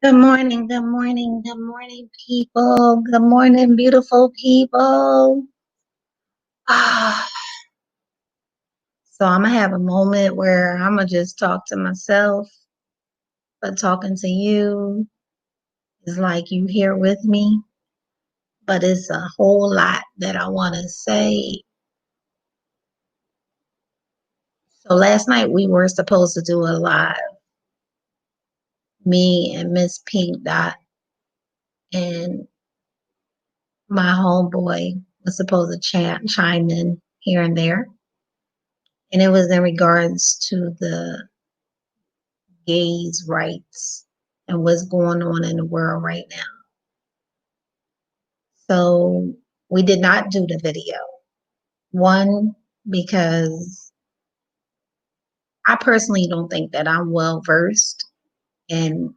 Good morning, good morning, people. Good morning, beautiful people. Ah, so I'm gonna have a moment where I'm gonna just talk to myself, but talking to you is like you here with me, but it's a whole lot that I want to say. So last night we were supposed to do a live, me and Miss Pink Dot, and my homeboy was supposed to chime in here and there. And it was in regards to the gays' rights and what's going on in the world right now. So we did not do the video. One, because I personally don't think that I'm well versed in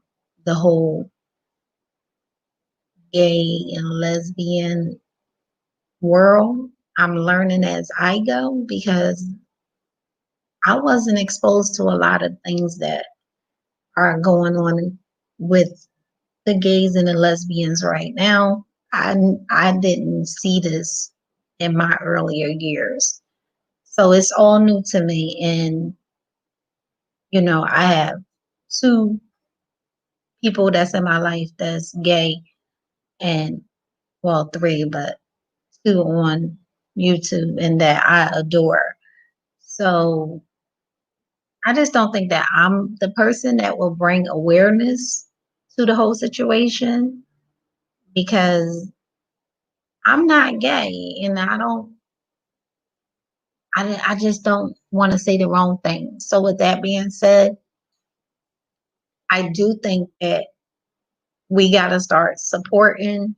the whole gay and lesbian world. I'm learning as I go because I wasn't exposed to a lot of things that are going on with the gays and the lesbians right now. I didn't see this in my earlier years. So it's all new to me. And, you know, I have two people that's in my life that's gay and, well, three, but two on YouTube and that I adore. So I just don't think that I'm the person that will bring awareness to the whole situation because I'm not gay and I just don't want to say the wrong thing. So with that being said, I do think that we got to start supporting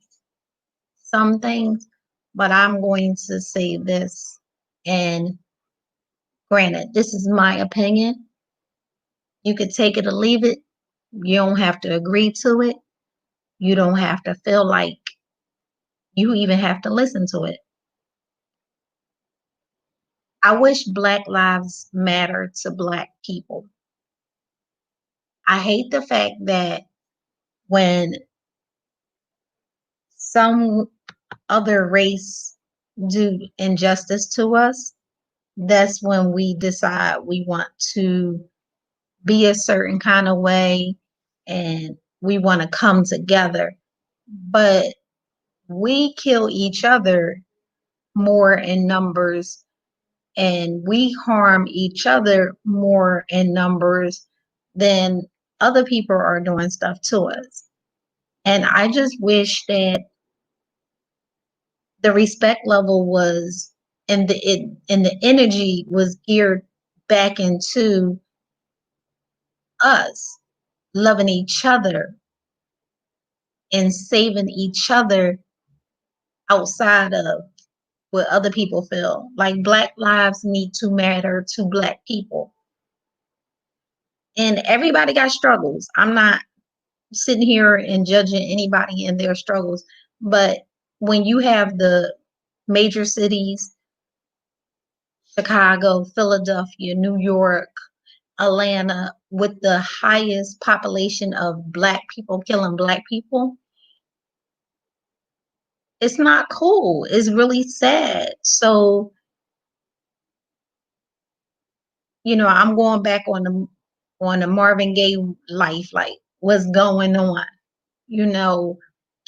some things, but I'm going to say this, and granted, this is my opinion. You could take it or leave it. You don't have to agree to it. You don't have to feel like you even have to listen to it. I wish Black Lives Matter to Black people. I hate the fact that when some other race do injustice to us, that's when we decide we want to be a certain kind of way and we want to come together. But we kill each other more in numbers and we harm each other more in numbers than other people are doing stuff to us. And I just wish that the respect level was and the energy was geared back into us loving each other and saving each other outside of what other people feel. Like Black lives need to matter to Black people. And everybody got struggles. I'm not sitting here and judging anybody in their struggles, but when you have the major cities, Chicago, Philadelphia, New York, Atlanta, with the highest population of Black people killing Black people, it's not cool. It's really sad. So, you know, I'm going back on the Marvin Gaye life, like what's going on? You know,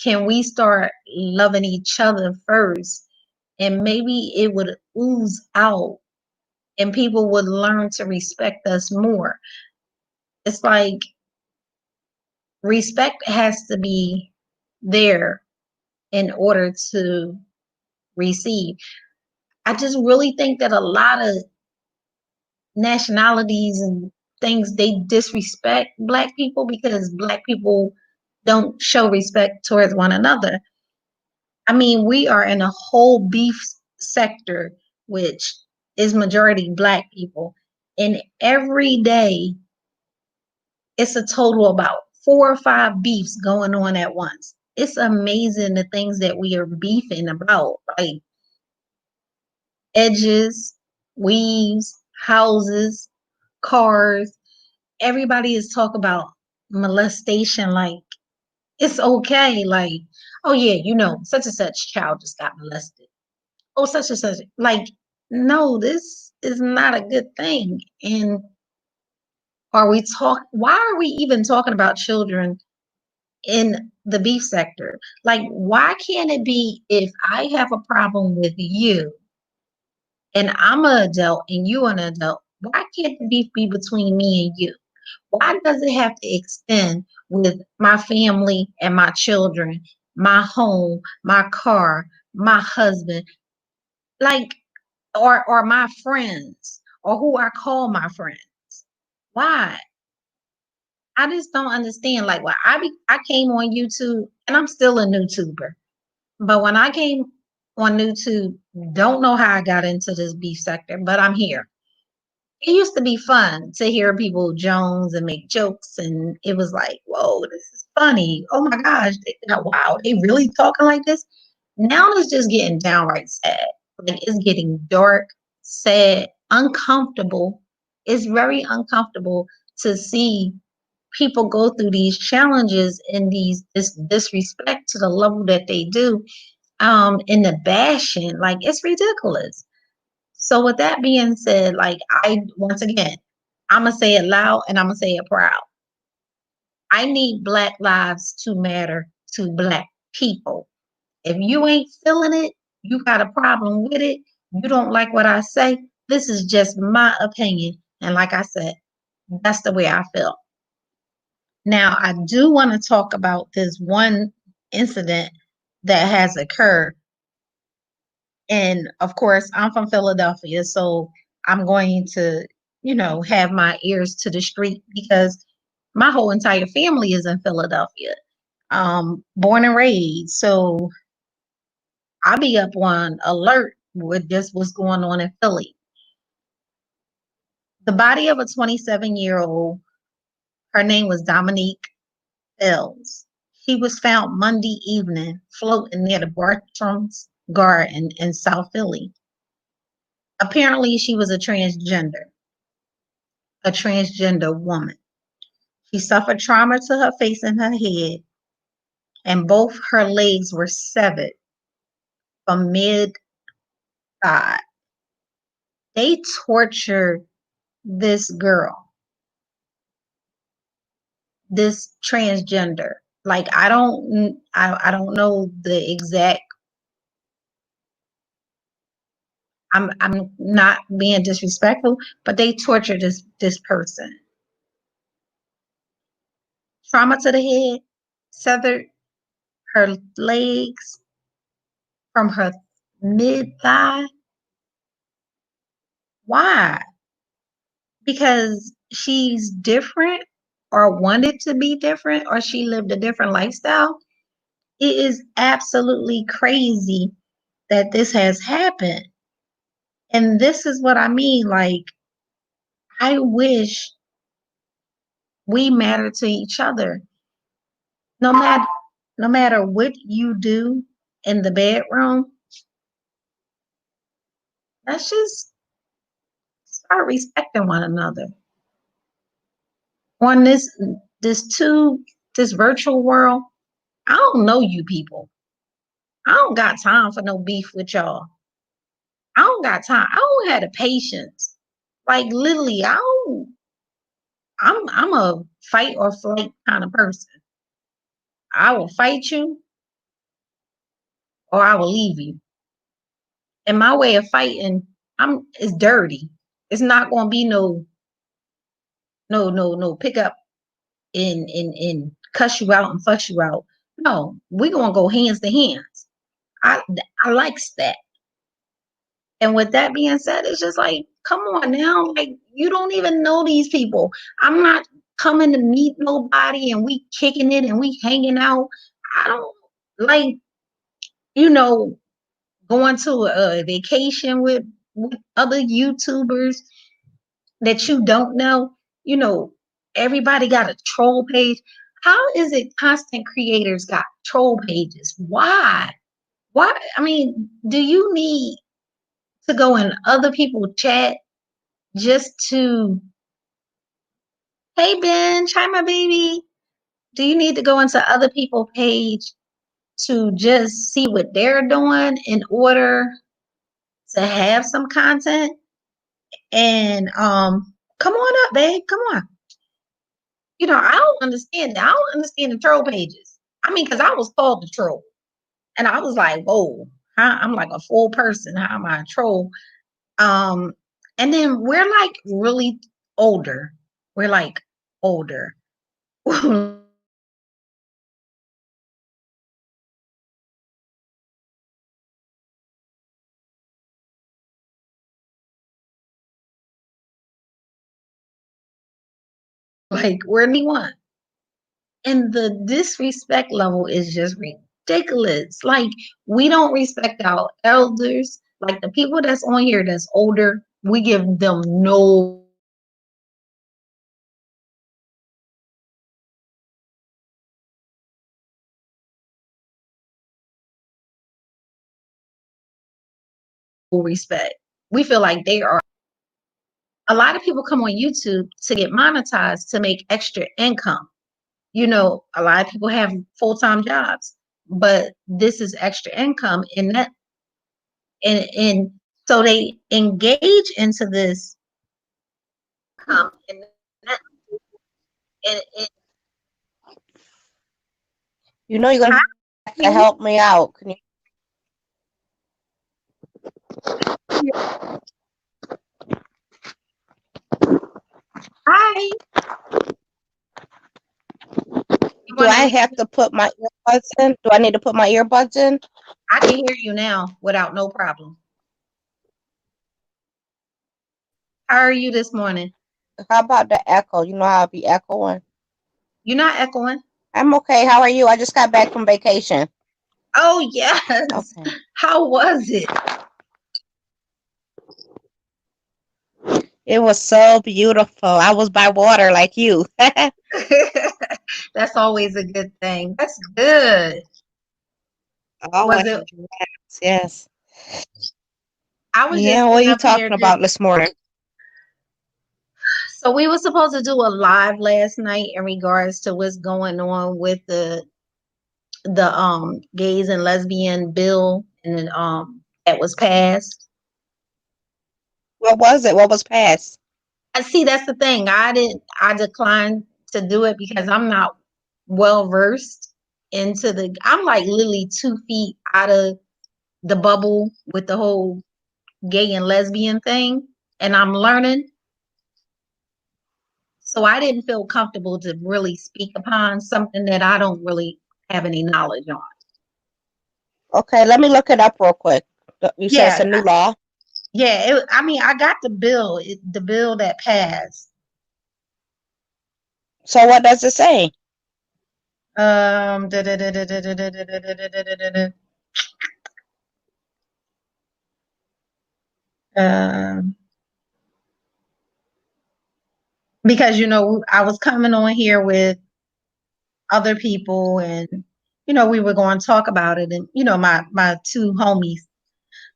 can we start loving each other first? And maybe it would ooze out and people would learn to respect us more. It's like respect has to be there in order to receive. I just really think that a lot of nationalities and things they disrespect Black people because Black people don't show respect towards one another. I mean, we are in a whole beef sector, which is majority Black people. And every day, it's a total about 4 or 5 beefs going on at once. It's amazing the things that we are beefing about, like edges, weaves, houses, cars. Everybody is talking about molestation like it's okay. Like, oh yeah, such and such child just got molested. Oh, such and such. Like, no, this is not a good thing. And why are we even talking about children in the beef sector? Like, why can't it be if I have a problem with you and I'm an adult and you an adult, why can't the beef be between me and you? Why does it have to extend with my family and my children, my home, my car, my husband, like, or my friends, or who I call my friends? Why? I just don't understand. Like, well, I came on YouTube, and I'm still a YouTuber, but when I came on YouTube, don't know how I got into this beef sector, but I'm here. It used to be fun to hear people Jones and make jokes, and it was like, whoa, this is funny. Oh my gosh, wow, they really talking like this? Now it's just getting downright sad. Like, it's getting dark, sad, uncomfortable. It's very uncomfortable to see people go through these challenges and this disrespect to the level that they do, and the bashing. Like, it's ridiculous. So with that being said, like, I once again, I'm gonna say it loud and I'm gonna say it proud. I need Black lives to matter to Black people. If you ain't feeling it, you got a problem with it, you don't like what I say, this is just my opinion. And like I said, that's the way I feel. Now, I do want to talk about this one incident that has occurred. And of course, I'm from Philadelphia, so I'm going to, have my ears to the street because my whole entire family is in Philadelphia, born and raised. So I'll be up on alert with just what's going on in Philly. The body of a 27-year-old, her name was Dominique Fells. She was found Monday evening floating near the Bartram's Garden in South Philly. Apparently, she was a transgender woman. She suffered trauma to her face and her head, and both her legs were severed from mid thigh. They tortured this girl, this transgender. Like, I don't know the exact. I'm not being disrespectful, but they tortured this person. Trauma to the head, severed her legs from her mid thigh. Why? Because she's different or wanted to be different or she lived a different lifestyle. It is absolutely crazy that this has happened. And this is what I mean. Like, I wish we matter to each other. No matter no matter what you do in the bedroom, let's just start respecting one another. On this virtual world, I don't know you people. I don't got time for no beef with y'all. I don't got time. I don't have the patience. Like, literally, I'm a fight or flight kind of person. I will fight you or I will leave you. And my way of fighting, is dirty. It's not gonna be no pick up and cuss you out and fuss you out. No, we gonna go hands to hands. I I likes that. And with that being said, it's just like, come on now, like, you don't even know these people. I'm not coming to meet nobody and we kicking it and we hanging out. I don't like, you know, going to a vacation with other YouTubers that you don't know. You know, everybody got a troll page. How is it content creators got troll pages? Why? Why? I mean, do you need to go in other people's chat just to, hey Benj, hi my baby? Do you need to go into other people's page to just see what they're doing in order to have some content? And come on up, babe. Come on. You know, I don't understand that. I don't understand the troll pages. I mean, because I was called the troll. And I was like, whoa, I'm like a full person. How am I a troll? Um, and then we're like really older. We're like older. Like we're 21. And the disrespect level is just ridiculous. Like we don't respect our elders. Like the people that's on here that's older, we give them no respect. We feel like they are. A lot of people come on YouTube to get monetized to make extra income. You know, a lot of people have full-time jobs, but this is extra income and that and so they engage into this and that and You know you're gonna have to help me out. Can you? hi. You Do want to I leave? have to put my earbuds in? Do I need to put my earbuds in? I can hear you now without no problem. How are you this morning? How about the echo? You know how I'll be echoing. You're not echoing. I'm okay. How are you? I just got back from vacation. Oh yes. Okay. How was it? It was so beautiful. I was by water like you. That's always a good thing. That's good. Was Always, it? yes. I was Yeah, just what are sitting you up here talking just about this morning? so we were supposed to do a live last night in regards to what's going on with the gays and lesbian bill and that was passed. What was it? What was passed? I see that's the thing. I declined to do it because I'm not well versed into the I'm like literally 2 feet out of the bubble with the whole gay and lesbian thing. And I'm learning. So I didn't feel comfortable to really speak upon something that I don't really have any knowledge on. Okay, let me look it up real quick. You said it's Yeah, a new law? yeah. I mean, I got the bill, the bill that passed. So what does it say? Da, da, da, da, da, da, da, da, da, da, da, da, da. Um, because you know, I was coming on here with other people, and you know, we were going to talk about it, and you know, my two homies.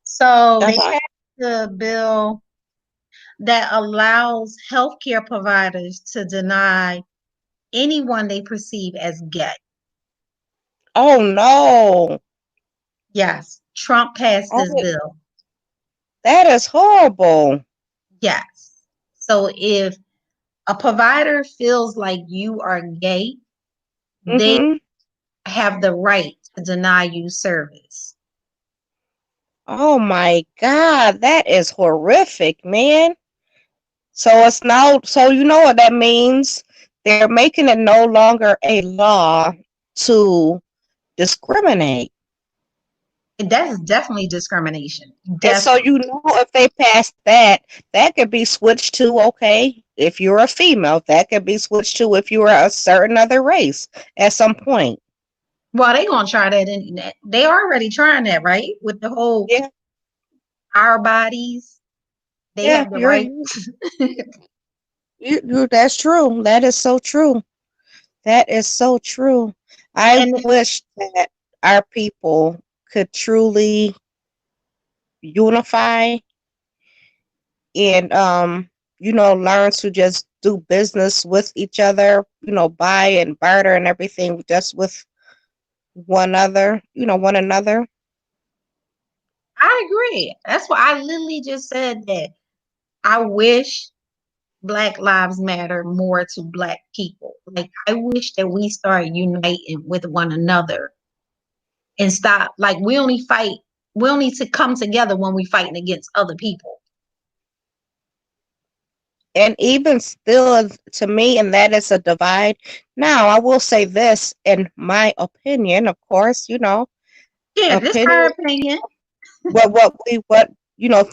So they Uh-huh. passed the bill that allows healthcare providers to deny anyone they perceive as gay. Oh no. Yes, Trump passed Oh, this bill. that is horrible. Yes. So if a provider feels like you are gay, they Mm-hmm. have the right to deny you service. Oh my God, that is horrific, man. So it's now, so you know what that means? They're making it no longer a law to discriminate. That's definitely discrimination. And so Definitely. if they pass that, that could be switched to, okay, if you're a female, that could be switched to if you are a certain other race at some point. Well, they gonna try that in they already trying that, right? With the whole Yeah, our bodies, they yeah, have the right. that's true. That is so true. That is so true. I And wish that our people could truly unify and learn to just do business with each other, buy and barter and everything just with one another. I agree. That's why I literally just said that I wish Black Lives Matter more to Black people. Like, I wish that we start uniting with one another and stop. Like, we only to come together when we fighting against other people. And even still, to me, and that is a divide. Now, I will say this, in my opinion, of course, Yeah, this our opinion, opinion.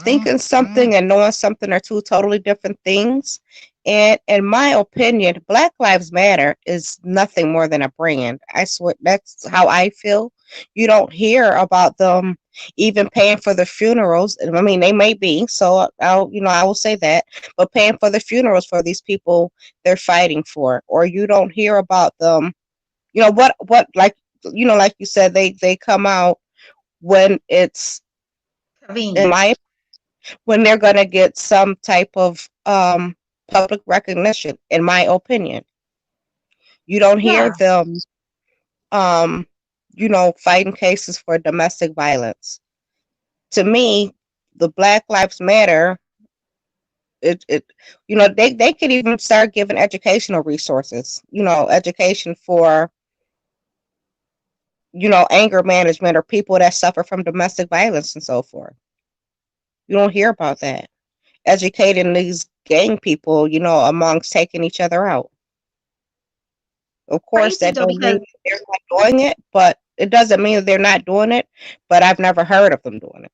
thinking something and knowing something are two totally different things. And in my opinion, Black Lives Matter is nothing more than a brand. I swear that's how I feel. You don't hear about them even paying for the funerals. I mean, they may be, so I will say that, but paying for the funerals for these people they're fighting for, or you don't hear about them. Like you said, they come out when it's in Convenient. my when they're going to get some type of public recognition, in my opinion. You don't hear Yeah. them, fighting cases for domestic violence. To me, the Black Lives Matter, they could even start giving educational resources, education for, anger management or people that suffer from domestic violence and so forth. You don't hear about that. Educating these gang people, amongst taking each other out. Of course, Crazy that though, don't because mean they're not doing it, but it doesn't mean that they're not doing it. But I've never heard of them doing it.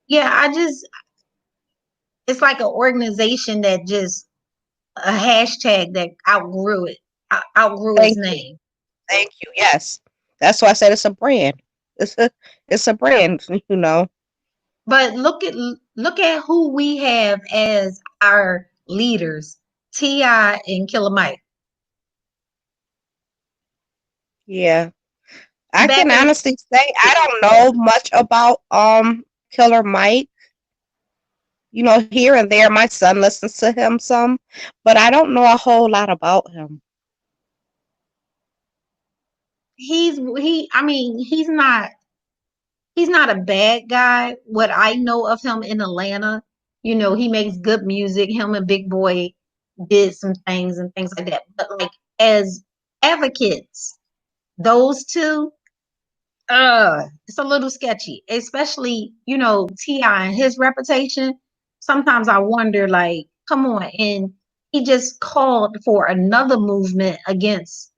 yeah, it's like an organization that just a hashtag that outgrew it, outgrew its Thank you, name. thank you. Yes, that's why I said it's a brand. It's a it's a brand. But look at who we have as our leaders, T.I. and Killer Mike. Yeah, I can Baby, honestly say I don't know much about Killer Mike. Here and there, my son listens to him some, but I don't know a whole lot about him. I mean, he's not a bad guy. What I know of him in Atlanta, he makes good music. Him and Big Boy did some things and things like that. But like as advocates, those two, it's a little sketchy, especially, T.I. and his reputation. Sometimes I wonder, like, come on, and he just called for another movement against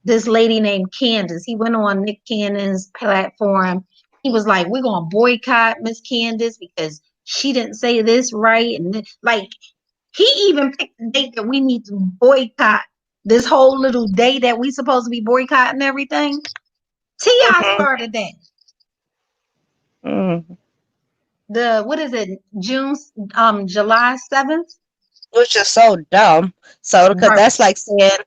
this lady named Candace. He went on Nick Cannon's platform. He was like, we're gonna boycott Miss Candace because she didn't say this right. And like he even picked the date that we need to boycott this whole little day that we supposed to be boycotting everything. T.I. Mm-hmm. started that. Mm. The what is it? July 7th? Which is so dumb. So, because Right. that's like saying,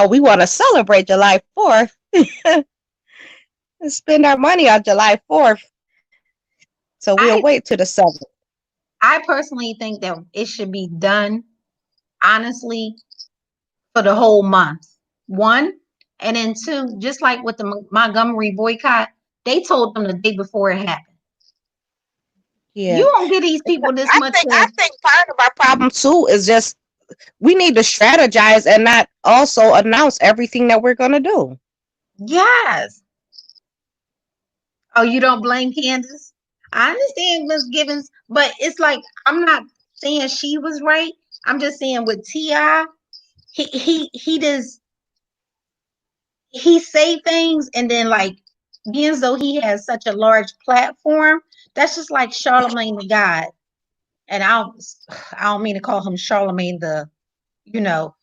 we want to celebrate July 4th and spend our money on July 4th. So we'll I wait to the 7th. I personally think that it should be done honestly for the whole month. One, and then two, just like with the Montgomery boycott, they told them the day before it happened. You Yeah. don't give these people this much I of think part of our problem too is just we need to strategize and not also announce everything that we're gonna do. yes. Oh, you don't blame Candace? I understand Miss Gibbons, but it's like I'm not saying she was right. I'm just saying with T.I., he does he say things and then like being as though he has such a large platform, that's just like Charlemagne the God. And I don't mean to call him Charlemagne the, you know,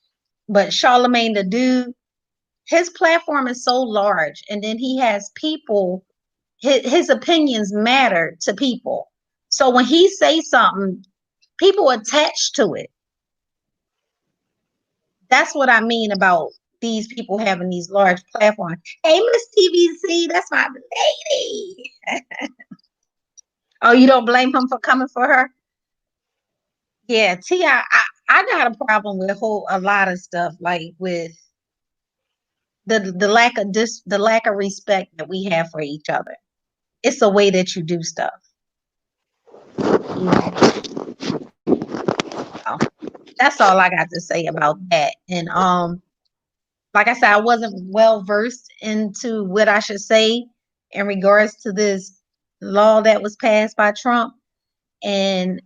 but Charlemagne the dude, his platform is so large, and then he has people. His opinions matter to people. So when he says something, people attach to it. That's what I mean about these people having these large platforms. Hey, Miss TVC, that's my lady. Oh, you don't blame him for coming for her? Yeah, I got a problem with a lot of stuff, like with the the lack of respect that we have for each other. It's the way that you do stuff. So that's all I got to say about that. And like I said, I wasn't well versed into what I should say in regards to this law that was passed by Trump. And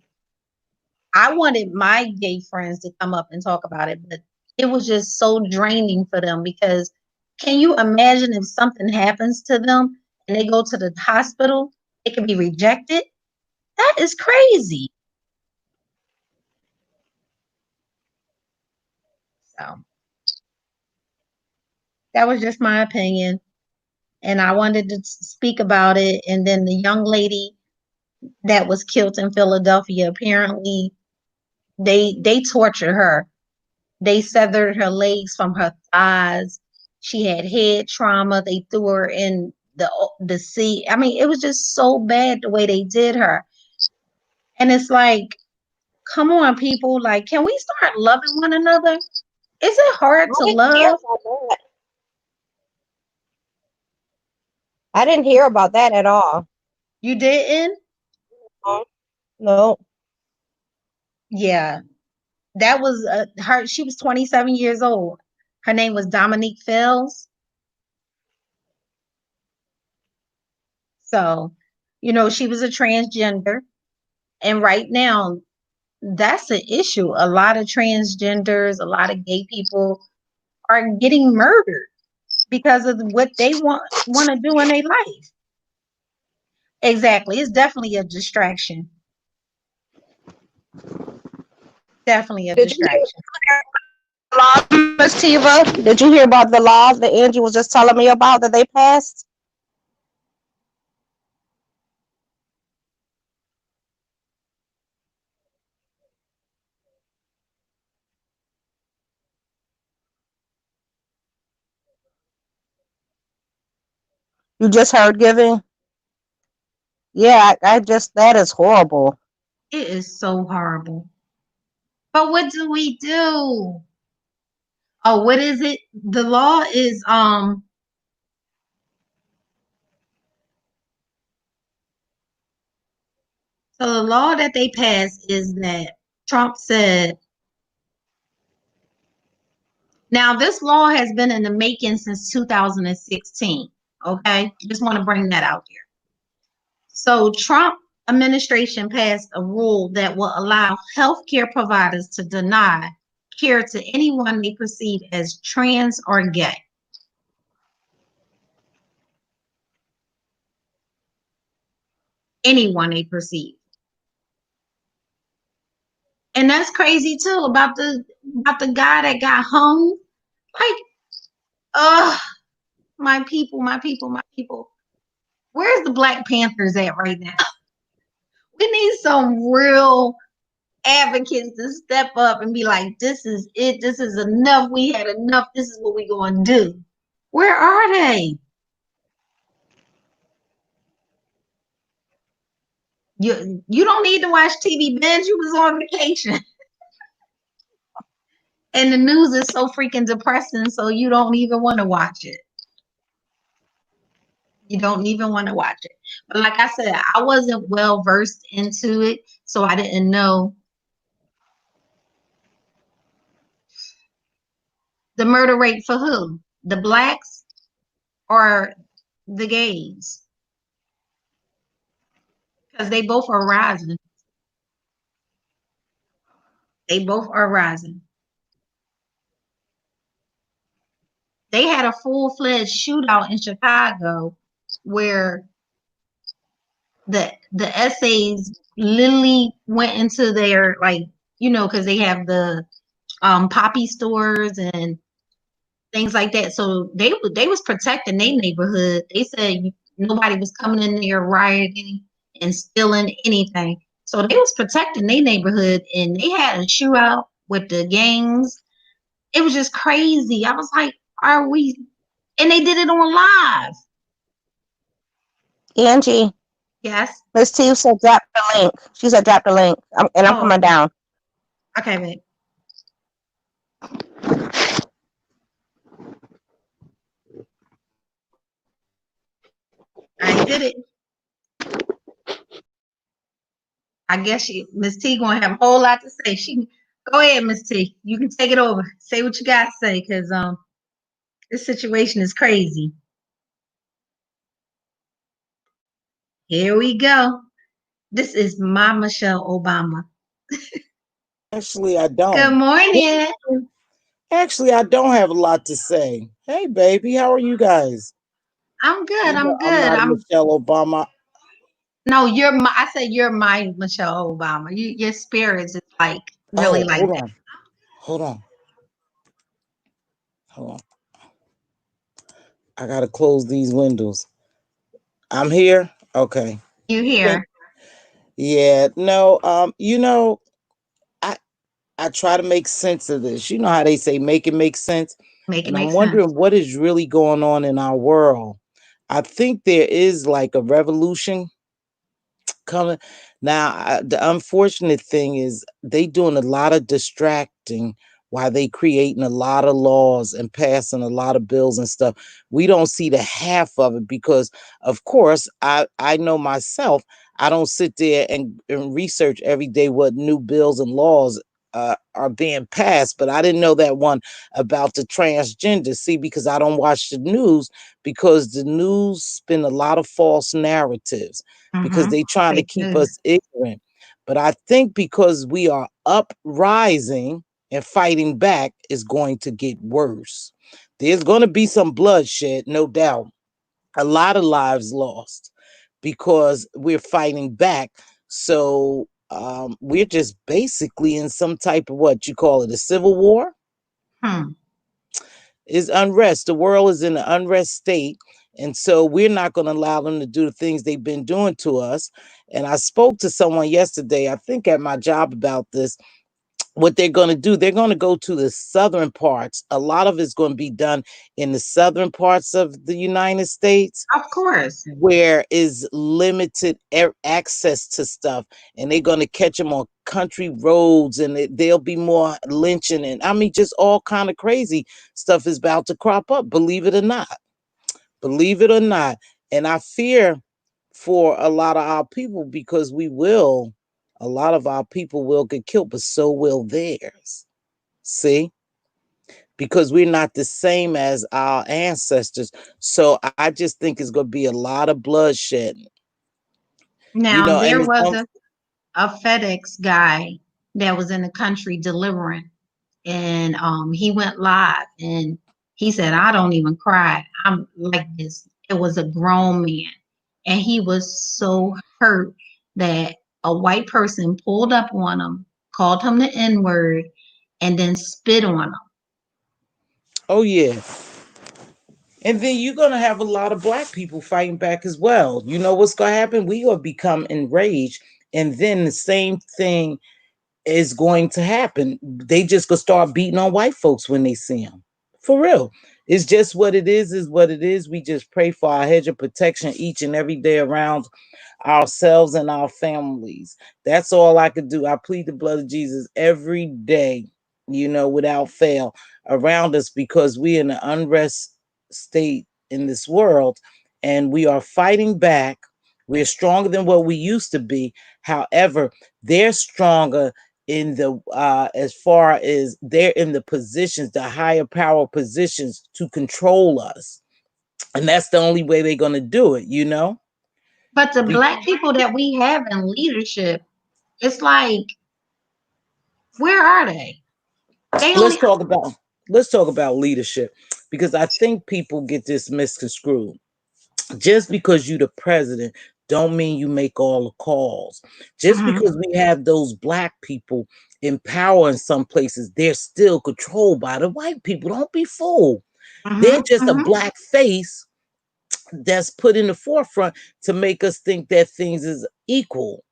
I wanted my gay friends to come up and talk about it, but it was just so draining for them because can you imagine if something happens to them and they go to the hospital, it can be rejected? That is crazy. So that was just my opinion. And I wanted to speak about it. And then the young lady that was killed in Philadelphia, apparently they tortured her. They severed her legs from her thighs. She had head trauma. They threw her in the sea. I mean, it was just so bad the way they did her. And it's like, come on, people, like, can we start loving one another? Is it hard I to didn't hear love? about that. I didn't hear about that at all. You didn't? No. Yeah, that was her. She was 27 years old. Her name was Dominique Fells. So, she was a transgender. And right now, that's an issue. A lot of transgenders, a lot of gay people are getting murdered because of what they want to do in their life. Exactly. It's definitely a distraction. Definitely a Did you hear distraction. the law, Miss Tiva? Did you hear about the laws that Angie was just telling me about that they passed? You just heard giving? Yeah, I just that is horrible. It is so horrible. But what do we do? Oh, what is it? The law is so the law that they passed is that Trump said. Now, this law has been in the making since 2016. Okay, just want to bring that out here. So, Trump administration passed a rule that will allow healthcare providers to deny care to anyone they perceive as trans or gay. Anyone they perceive, and that's crazy too about the guy that got hung. Like, ugh, my people, my people, my people. Where's the Black Panthers at right now? We need some real advocates to step up and be like, this is it. This is enough. We had enough. This is what we're going to do. Where are they? You don't need to watch TV, Ben. You was on vacation. And the news is so freaking depressing, so you don't even want to watch it. You don't even want to watch it. But like I said, I wasn't well versed into it, so I didn't know the murder rate for who? The blacks or the gays? Because they both are rising. They both are rising. They had a full-fledged shootout in Chicago where the essays literally went into their, like, because they have the poppy stores and things like that. So they was protecting their neighborhood. They said nobody was coming in there rioting and stealing anything. So they was protecting their neighborhood, and they had a shootout with the gangs. It was just crazy. I was like, are we? And they did it on live. Angie, Yes. Miss T said drop the link. She said drop the link. And I'm Oh, coming down. okay, babe. I did it. I guess Miss T, gonna have a whole lot to say. She go ahead, Miss T. You can take it over. Say what you got to say, because this situation is crazy. Here we go. This is my Michelle Obama. Actually, I Good don't. morning. Actually, I don't have a lot to say. Hey, baby, how are you guys? I'm good. You know, I'm I'm good. not Michelle Obama. No, you're my. I said you're my Michelle Obama. Your spirits is like really Oh, like hold that. on. Hold on. Hold on. I gotta close these windows. I'm here. Okay. You Thank- here? Yeah. No. I I try to make sense of this. You know how they say make it make sense, Make it and make I'm sense. wondering what is really going on in our world. I think there is like a revolution coming now. The unfortunate thing is they doing a lot of distracting while they creating a lot of laws and passing a lot of bills and stuff. We don't see the half of it because of course I know myself. I don't sit there and research every day what new bills and laws are being passed, but I didn't know that one about the transgender. See, because I don't watch the news, because the news spin a lot of false narratives because Mm-hmm. they trying to Fake keep news. us ignorant. But I think because we are uprising and fighting back is going to get worse. There's going to be some bloodshed, no doubt. A lot of lives lost because we're fighting back. So we're just basically in some type of what you call it, a civil war. Hmm. Is unrest. The world is in an unrest state. And so we're not going to allow them to do the things they've been doing to us. And I spoke to someone yesterday, I think at my job, about this. What they're going to do, they're going to go to the southern parts. A lot of it's going to be done in the southern parts of the United States, Of course. where is limited access to stuff, and they're going to catch them on country roads, and there'll be more lynching, and I mean just all kind of crazy stuff is about to crop up, believe it or not. And I fear for a lot of our people, because a lot of our people will get killed, but so will theirs. See, because we're not the same as our ancestors. So I just think it's going to be a lot of bloodshed, Now and there it's was going. a FedEx guy that was in the country delivering, and he went live and he said, I don't even cry. I'm like this. It was a grown man, and he was so hurt that a white person pulled up on him, called him the N-word, and then spit on him. Oh yeah. And then you're going to have a lot of black people fighting back as well. You know what's going to happen? We will become enraged, and then the same thing is going to happen. They just gonna start beating on white folks when they see them. For real. It's just what it is what it is. We just pray for our hedge of protection each and every day around ourselves and our families. That's all I could do. I plead the blood of Jesus every day, without fail, around us, because we in an unrest state in this world, and we are fighting back. We're stronger than what we used to be. However, they're stronger in the as far as they're in the positions, the higher power positions, to control us. And that's the only way they're going to do it. But the Be- black people that we have in leadership, it's like, where are they? They let's only talk about let's talk about leadership, because I think people get this misconstrued. Just because you the president don't mean you make all the calls. Just Mhm, because we have those black people in power in some places, they're still controlled by the white people. Don't be fooled. They're mhm, just a mhm. black face that's put in the forefront to make us think that things is equal.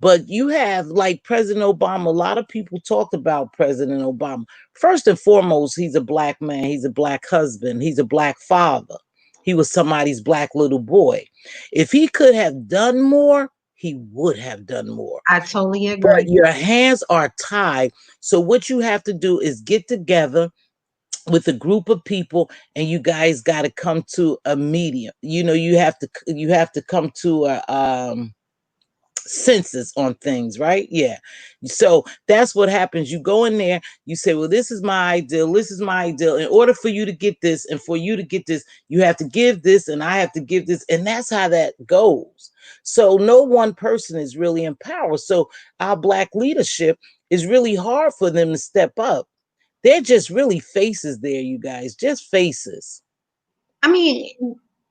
But you have like President Obama, a lot of people talked about President Obama. First and foremost, he's a black man, he's a black husband, he's a black father. He was somebody's black little boy. If he could have done more, he would have done more. I totally But agree. your hands are tied. So what you have to do is get together with a group of people, and you guys got to come to a medium. You have to come to a census on things, right? Yeah. So that's what happens. You go in there, you say, well, this is my ideal, this is my ideal. In order for you to get this, and for you to get this, you have to give this, and I have to give this. And that's how that goes. So no one person is really in power. So our black leadership is really hard for them to step up. They're just really faces there, you guys, just faces. I mean,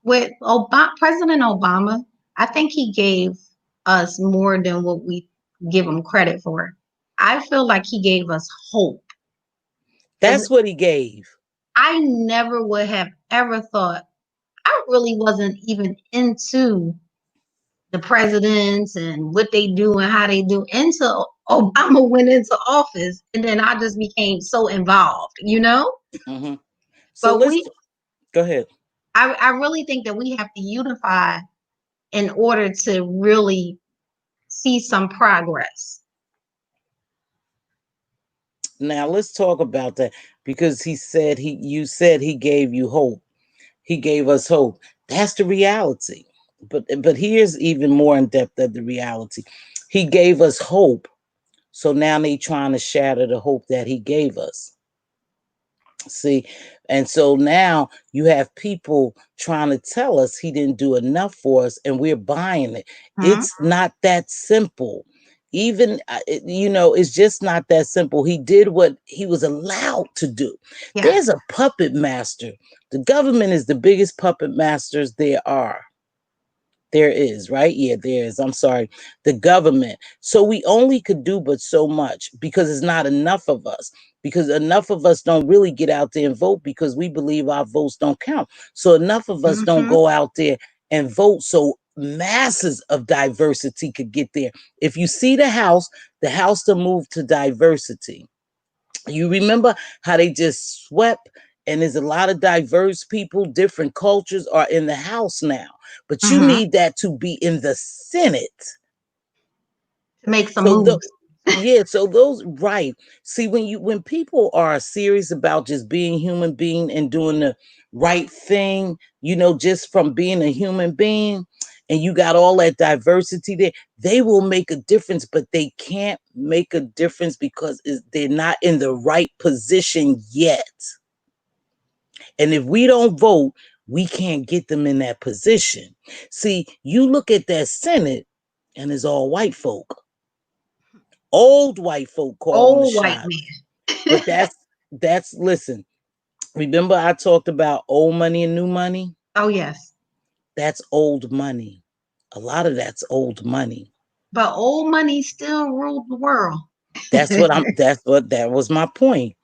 with President Obama, I think he gave us more than what we give him credit for. I feel like he gave us hope. Because That's what he gave. I never would have ever thought, I really wasn't even into the presidents and what they do and how they do until Obama went into office. And then I just became so involved, you know? Mhm. So But let's go ahead. I really think that we have to unify in order to really see some progress. Now let's talk about that, because he said you said he gave you hope. He gave us hope. That's the reality. But here's even more in depth of the reality. He gave us hope. So now they trying to shatter the hope that he gave us. See, and so now you have people trying to tell us he didn't do enough for us, and we're buying it. Hmm? It's not that simple. Even, it's just not that simple. He did what he was allowed to do. Yes. There's a puppet master. The government is the biggest puppet masters there are. There is, right? Yeah, there is. I'm sorry. The government. So we only could do but so much, because it's not enough of us. Because enough of us don't really get out there and vote, because we believe our votes don't count. So enough of us don't Hmm. go out there and vote so masses of diversity could get there. If you see the house to move to diversity. You remember how they just swept, and there's a lot of diverse people, different cultures are in the House now. But you Hmm. need that to be in the Senate. To make some So the moves. yeah, so those right. See, when people are serious about just being human being and doing the right thing, just from being a human being, and you got all that diversity there, they will make a difference, but they can't make a difference because they're not in the right position yet. And if we don't vote, we can't get them in that position. See, you look at that Senate, and it's all white folk, old white folk calling the Old white shots. man. But that's listen. Remember I talked about old money and new money? Oh, yes. That's old money. A lot of that's old money. But old money still ruled the world. That was my point.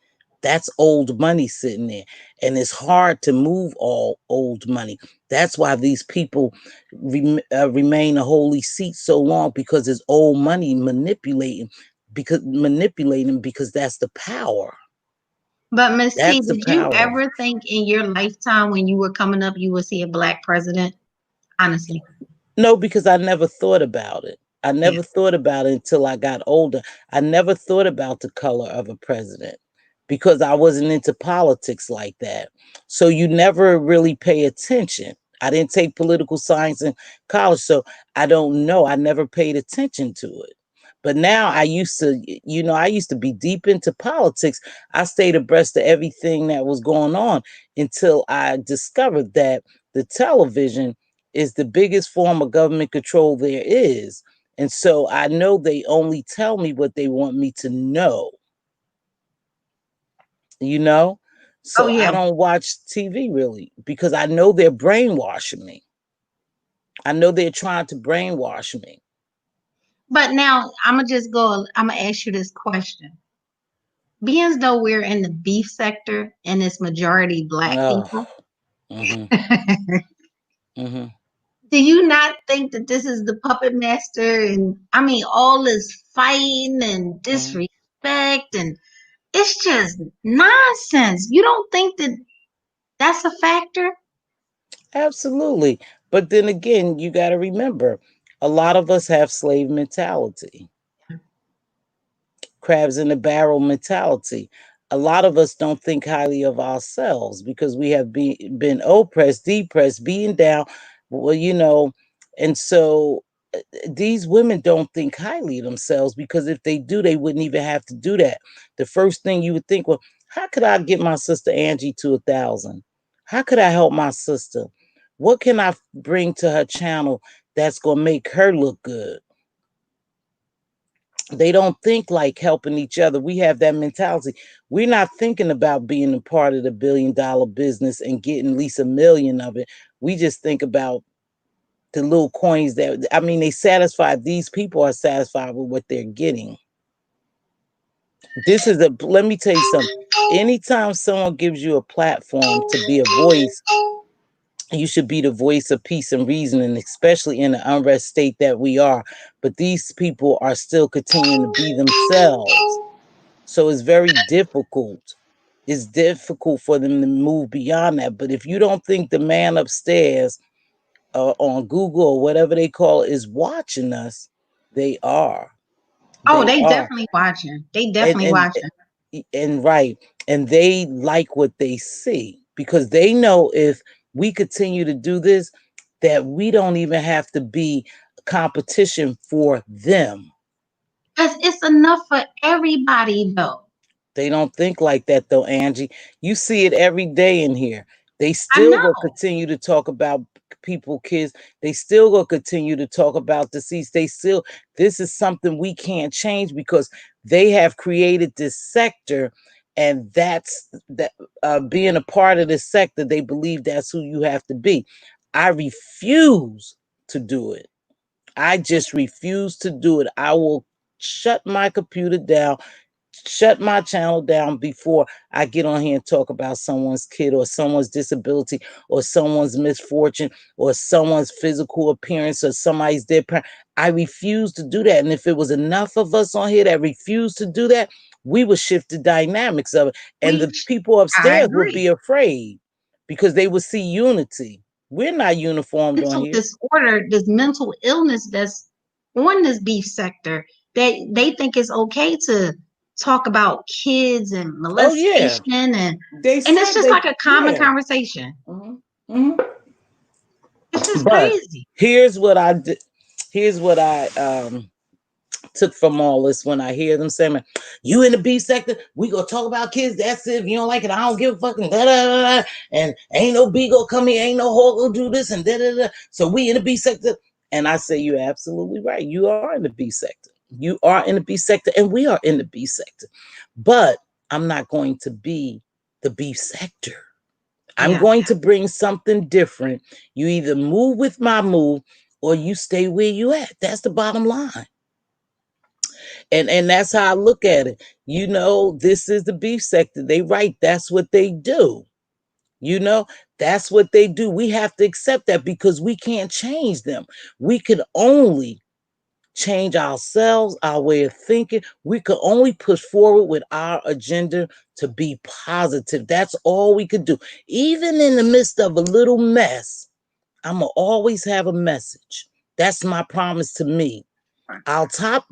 That's old money sitting there. And it's hard to move all old money. That's why these people remain a holy seat so long, because it's old money manipulating, because that's the power. But Miss T, That's the did you power. ever think in your lifetime when you were coming up you would see a black president? Honestly. No, because I never thought about it. I Yeah. never thought about it until I got older. I never thought about the color of a president, because I wasn't into politics like that. So you never really pay attention. I didn't take political science in college, so I don't know. I never paid attention to it. But now I used to be deep into politics. I stayed abreast of everything that was going on until I discovered that the television is the biggest form of government control there is. And so I know they only tell me what they want me to know, you know? Oh, So I yeah. don't watch TV really, because I know they're brainwashing me. I know they're trying to brainwash me. But now I'm gonna ask you this question. Being as though we're in the beef sector and it's majority black Oh, people, hmm hmm do you not think that this is the puppet master? And I mean, all this fighting and hmm disrespect, and it's just nonsense. You don't think that that's a factor? Absolutely. But then again, you got to remember, a lot of us have slave mentality, crabs in the barrel mentality. A lot of us don't think highly of ourselves because we have been oppressed, depressed, being down. Well, and so these women don't think highly of themselves because if they do, they wouldn't even have to do that. The first thing you would think, well, how could I get my sister Angie to 1,000? How could I help my sister? What can I bring to her channel that's going to make her look good? They don't think like helping each other. We have that mentality. We're not thinking about being a part of the $1 billion business and getting at least 1 million of it. We just think about the little coins that, I mean, they satisfy, these people are satisfied with what they're getting. Let me tell you something. Anytime someone gives you a platform to be a voice, you should be the voice of peace and reasoning, especially in the unrest state that we are. But these people are still continuing to be themselves. So it's very difficult. It's difficult for them to move beyond that. But if you don't think the man upstairs on Google or whatever they call it is watching us, they are. Oh, They they are. definitely watching. They And definitely and watching. and right. And they like what they see because they know if we continue to do this, that we don't even have to be competition for them. Because it's enough for everybody, though. They don't think like that though, Angie. You see it every day in here. They I still gonna know. continue to talk about people, kids. They still gonna continue to talk about deceased. This is something we can't change because they have created this sector, and that's that being a part of this sector, they believe that's who you have to be. I refuse to do it. I just refuse to do it. I will shut my computer down, shut my channel down before I get on here and talk about someone's kid or someone's disability or someone's misfortune or someone's physical appearance or somebody's dead parent. I refuse to do that. And if it was enough of us on here that refused to do that, we would shift the dynamics of it. And the Which people I upstairs would be agree. afraid because they would see unity. We're not uniformed on Mental here. disorder, this mental illness that's on this beef sector, they think it's okay to talk about kids and Oh yeah. molestation They and it's said just they like a common yeah. conversation. hmm It's just But crazy. here's what I did. Here's what I took from all this when I hear them saying, "You in the B sector, we gonna talk about kids. That's it. If you don't like it, I don't give a fucking da da da. And ain't no B gonna come here, ain't no whore gonna do this and da da da. So we in the B sector." And I say, you're absolutely right. You are in the B sector. You are in the B sector, and we are in the B sector. But I'm not going to be the B sector. I'm Yeah. going to bring something different. You either move with my move or you stay where you at. That's the bottom line. And that's how I look at it. This is the beef sector. They right. That's what they do. You know, that's what they do. We have to accept that because we can't change them. We could only change ourselves, our way of thinking. We could only push forward with our agenda to be positive. That's all we could do. Even in the midst of a little mess, I'm going to always have a message. That's my promise to me. I'll tap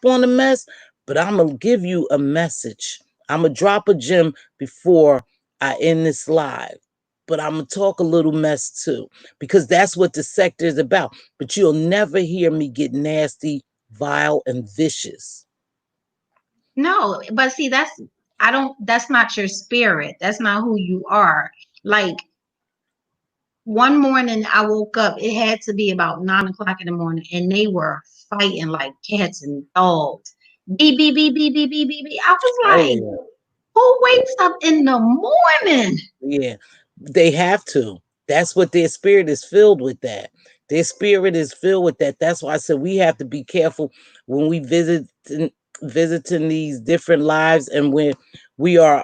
on the mess, but I'm going to give you a message. I'm going to drop a gem before I end this live. But I'm going to talk a little mess too, because that's what the sector is about. But you'll never hear me get nasty, vile, and vicious. No, but see, that's not your spirit. That's not who you are. Like one morning I woke up, it had to be about 9 o'clock in the morning, and they were fighting like cats and dogs. Beep, beep, beep, beep, beep, beep, beep, beep. I was Oh, like, who wakes up in the morning? yeah. They have to. That's what their spirit is filled with that. Their spirit is filled with that. That's why I said we have to be careful when we visiting these different lives, and when we are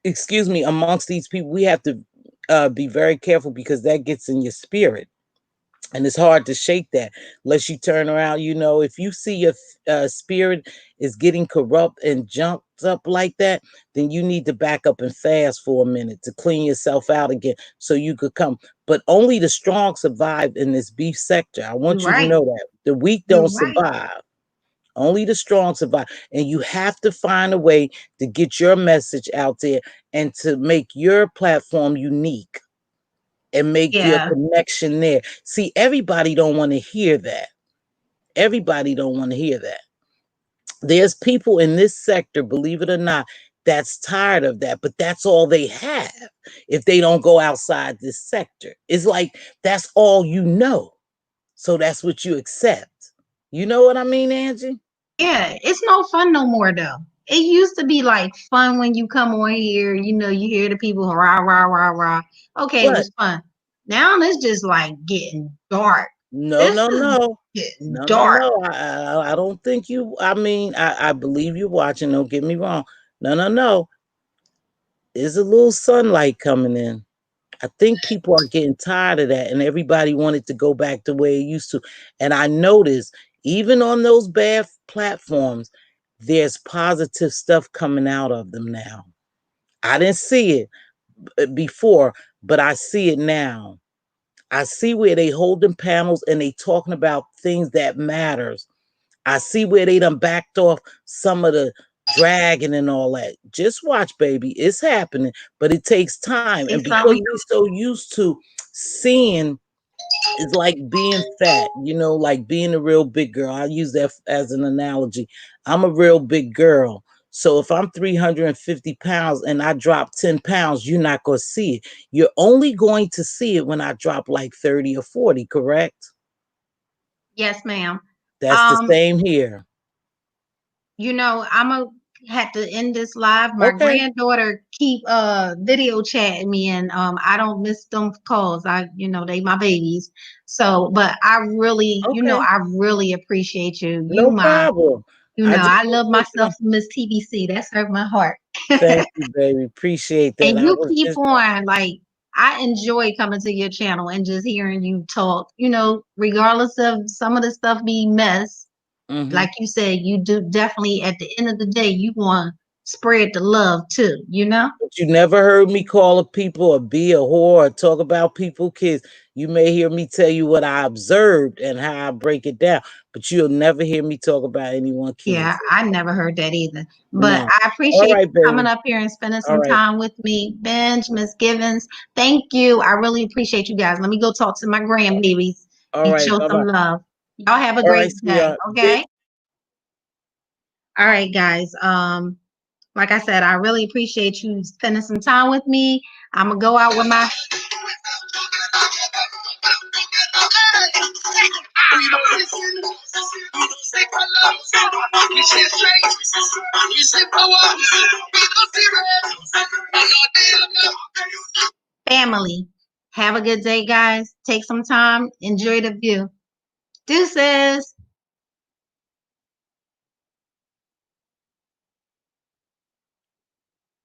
excuse me, amongst these people, we have to be very careful, because that gets in your spirit. And it's hard to shake that unless you turn around. If you see your spirit is getting corrupt and jumped up like that, then you need to back up and fast for a minute to clean yourself out again so you could come. But only the strong survive in this beef sector. I You're want you to right. know that. The weak You're don't right. survive. Only the strong survive. And you have to find a way to get your message out there and to make your platform unique and make your Yeah. connection there. See, everybody don't want to hear that. Everybody don't want to hear that. There's people in this sector, believe it or not, that's tired of that, but that's all they have if they don't go outside this sector. It's like that's all you know. So that's what you accept. You know what I mean, Angie? Yeah. It's no fun no more though. It used to be like fun when you come on here, you hear the people rah, rah, rah, rah. Okay, it But was fun. Now it's just like getting dark. no, This no, is no. getting No, no, dark. no. I don't think you. I mean, I believe you're watching. Don't get me wrong. No, no, no. There's a little sunlight coming in. I think people are getting tired of that, and everybody wanted to go back to where it used to. And I noticed, even on those bad platforms, there's positive stuff coming out of them now. I didn't see it before, but I see it now. I see where they holding panels and they talking about things that matters. I see where they done backed off some of the dragging and all that. Just watch, baby. It's happening, but it takes time. And Say because something. we're so used to seeing, it's like being fat, like being a real big girl. I use that as an analogy. I'm a real big girl. So if I'm 350 pounds and I drop 10 pounds, you're not going to see it. You're only going to see it when I drop like 30 or 40, correct? Yes, ma'am. That's the Um, same here. I'm a had to end this live. My Okay. granddaughter keep video chatting me, and I don't miss them calls. They my babies. So, but Okay. I really appreciate you. No problem. I just I want love to let you myself know. some Miss TBC. That's hurt my heart. Thank you, baby. Appreciate that. And I you was keep just on, like, I enjoy coming to your channel and just hearing you talk, regardless of some of the stuff be mess. mhm. Like you said, you do definitely at the end of the day, you want to spread the love too, you know? But you never heard me call a people or be a whore or talk about people kids. You may hear me tell you what I observed and how I break it down, but you'll never hear me talk about anyone Yeah, kids. I never heard that either. But No. I All appreciate right, you coming baby. up here and spending All some right. time with me. Benj, Miss Givens, thank you. I really appreciate you guys. Let me go talk to my grandbabies All and right. show Bye some bye. love. Y'all have a All right, great day, sweetheart. okay? All right, guys. Like I said, I really appreciate you spending some time with me. I'm gonna go out with my family. Have a good day, guys. Take some time. Enjoy the view. Deuces.